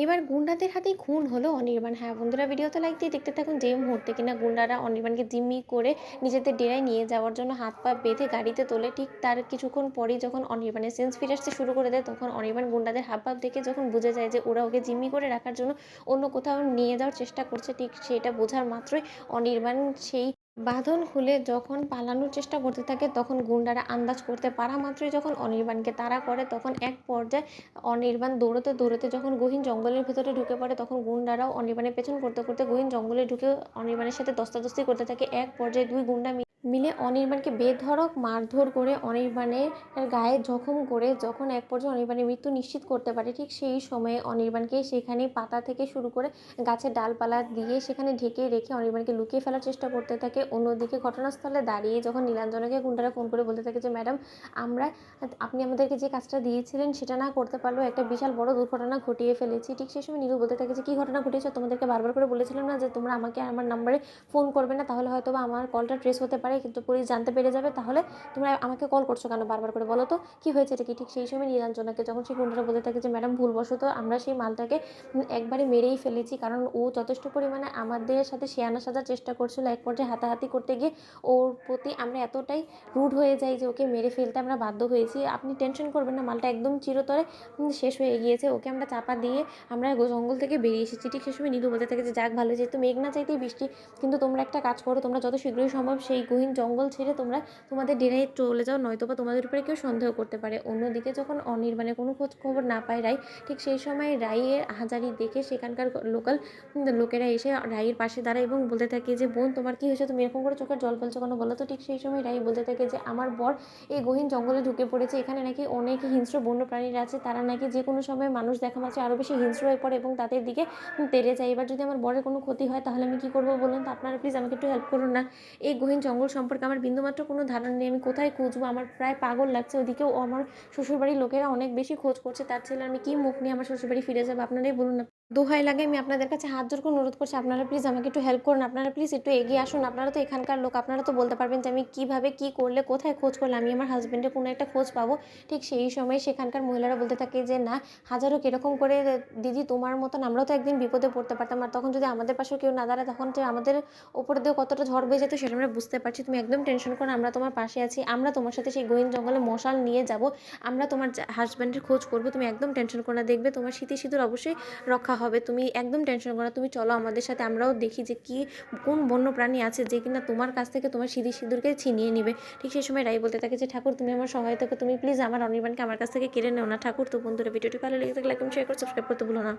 এবার গুন্ডাদের হাতেই খুন হলো অনির্বাণ। হ্যাঁ বন্ধুরা, ভিডিওতে লাইক দিয়ে দেখতে থাকুন। যে মুহূর্তে কিনা গুন্ডারা অনির্বাণকে জিম্মি করে নিজেদের ডেরায় নিয়ে যাওয়ার জন্য হাত পা বেঁধে গাড়িতে তোলে, ঠিক তার কিছুক্ষণ পরেই যখন অনির্বাণের সেন্স ফিরে আসতে শুরু করে দেয়, তখন অনির্বাণ গুন্ডাদের হাবভাব দেখে যখন বুঝে যায় যে ওরা ওকে জিম্মি করে রাখার জন্য অন্য কোথাও নিয়ে যাওয়ার চেষ্টা করছে, ঠিক সেটা বোঝার মাত্রই অনির্বাণ সেই বাঁধন খুলে যখন পালানোর চেষ্টা করতে থাকে, তখন গুন্ডারা আন্দাজ করতে পারা মাত্রই যখন অনির্বাণকে তাড়া করে, তখন এক পর্যায়ে অনির্বাণ দৌড়তে দৌড়তে যখন গহীন জঙ্গলের ভেতরে ঢুকে পড়ে, তখন গুন্ডারাও অনির্বাণের পেছন করতে করতে গহীন জঙ্গলে ঢুকে অনির্বাণের সাথে ধস্তাধস্তি করতে থাকে। এক পর্যায়ে দুই গুন্ডা মিলে অনির্বাণকে বেধড়ক মারধর করে অনির্বাণের গায়ে জখম করে যখন এক পর্যায়ে অনির্বাণের মৃত্যু নিশ্চিত করতে পারে, ঠিক সেই সময়ে অনির্বাণকে সেখানে পাতা থেকে শুরু করে গাছের ডালপালা দিয়ে সেখানে ঢেকে রেখে অনির্বাণকে লুকিয়ে ফেলার চেষ্টা করতে থাকে। অন্যদিকে ঘটনাস্থলে দাঁড়িয়ে যখন নীলাঞ্জনাকে গুন্ডারা ফোন করে বলতে থাকে যে ম্যাডাম, আমরা আপনি আমাদেরকে যে কাজটা দিয়েছিলেন সেটা না করতে পারলেও একটা বিশাল বড় দুর্ঘটনা ঘটিয়ে ফেলেছি, ঠিক সেই সময় নীলু বলতে থাকে যে কী ঘটনা ঘটেছে, তোমাদেরকে বারবার করে বলেছিলাম না যে তোমরা আমাকে আমার নাম্বারে ফোন করবে না, তাহলে হয়তো বা আমার কলটা ট্রেস হতে পারে, কিন্তু পুলিশ জানতে পেরে যাবে, তাহলে তোমরা আমাকে কল করছো কেন বারবার করে, বলো তো কী হয়েছে এটা কি। ঠিক সেই সময় নীলাঞ্জনাকে যখন সেই গুন্ডারা বলতে থাকে যে ম্যাডাম, ভুলবশত আমরা সেই মালটাকে একবারে মেরেই ফেলেছি, কারণ ও যথেষ্ট পরিমাণে আমাদের সাথে শেয়ানা সাজার চেষ্টা করছিল। এক পর্যায়ে হাতাহাতি করতে গিয়ে ওর প্রতি আমরা এতটাই রুড হয়ে যাই যে ওকে মেরে ফেলতে আমরা বাধ্য হয়েছি। আপনি টেনশন করবেন না, মালটা একদম চিরতরে শেষ হয়ে গিয়েছে, ওকে আমরা চাপা দিয়ে আমরা জঙ্গল থেকে বেরিয়ে এসেছি। ঠিক সে সময় নীলু বলতে থাকে যে যাক ভালো, যেহেতু মেঘ না চাইতেই বৃষ্টি, কিন্তু তোমরা একটা কাজ করো, তোমরা যত শীঘ্রই সম্ভব সেই গহীন জঙ্গল ছেড়ে তোমরা তোমাদের ডেরায় চলে যাও, নয়তো বা তোমাদের উপরে কেউ সন্দেহ করতে পারে। অন্যদিকে যখন অনির্বাণের কোনো খোঁজ খবর না পায় রাই, ঠিক সেই সময় রাইয়ের হাজারি দেখে সেখানকার লোকাল লোকেরা এসে রাইয়ের পাশে দাঁড়ায় এবং বলতে থাকে যে বোন, তোমার কি হয়েছে, তুমি এরকম করে চোখের জল ফেলছো কেন বলো তো। ঠিক সেই সময় রাই বলতে থাকে যে আমার বর এই গহীন জঙ্গলে ঢুকে পড়েছে, এখানে নাকি অনেক হিংস্র বন্য প্রাণীরা আছে, তারা নাকি যে কোনো সময় মানুষ দেখা মাত্র আরও বেশি হিংস্র হয়ে পড়ে এবং তাদের দিকে তেড়ে যায়। এবার যদি আমার বরের কোনো ক্ষতি হয় তাহলে আমি কী করবো বলুন তো, আপনারা প্লিজ আমাকে একটু হেল্প করুন না। এই গহীন জঙ্গল সম্পর্কে আমার বিন্দুমাত্র কোনো ধারণা নেই, আমি কোথায় খুঁজবো, আমার প্রায় পাগল লাগছে। ওদিকেও আমার শ্বশুরবাড়ির লোকেরা অনেক বেশি খোঁজ করছে, তার ছেলে আমি কী মুখ নিয়ে আমার শ্বশুরবাড়ি ফিরে যাবো, আপনারাই বলুন না। দোহাই লাগে, আমি আপনাদের কাছে হাত জোর করে অনুরোধ করছি, আপনারা প্লিজ আমাকে একটু হেল্প করুন, আপনারা প্লিজ একটু এগিয়ে আসুন, আপনারা তো এখানকার লোক, আপনারা তো বলতে পারবেন যে আমি কীভাবে কী করলে, কোথায় খোঁজ করলে আমি আমার হাজব্যান্ডের কোনো একটা খোঁজ পাবো। ঠিক সেই সময় সেখানকার মহিলারা বলতে থাকে যে না, হাজারো কীরকম করে দিদি, তোমার মতন আমরাও তো একদিন বিপদে পড়তে পারতাম, আর তখন যদি আমাদের পাশেও কেউ না দাঁড়ায়, তখন যে আমাদের ওপর দিয়েও কতটা ঝড় বয়ে যেত সেটা আমরা বুঝতে পারছি। তুমি একদম টেনশন করো না, আমরা তোমার পাশে আছি, আমরা তোমার সাথে সেই গহীন জঙ্গলে মশাল নিয়ে যাব, আমরা তোমার হাজব্যান্ডের খোঁজ করবো, তুমি একদম টেনশন করো না, দেখবে তোমার স্মৃতি সিঁদুর অবশ্যই রক্ষা হবে, তুমি একদম টেনশন করো না, তুমি চলো আমাদের সাথে, আমরাও দেখি যে কি কোন বন্য প্রাণী আছে যে কিনা তোমার কাছ থেকে তোমার স্মৃতি সিঁদুরকে ছিনিয়ে নিবে। ঠিক সেই সময় রাই বলতে থাকে যে ঠাকুর, তুমি আমার সহায়তা, তুমি প্লিজ আমার অনির্বাণকে আমার কাছ থেকে কেড়ে নেও না ঠাকুর। তো বন্ধুরা, ভিডিওটি ভালো লেগে থাকলে একদম শেয়ার করে সাবস্ক্রাইব করতে ভুলো না।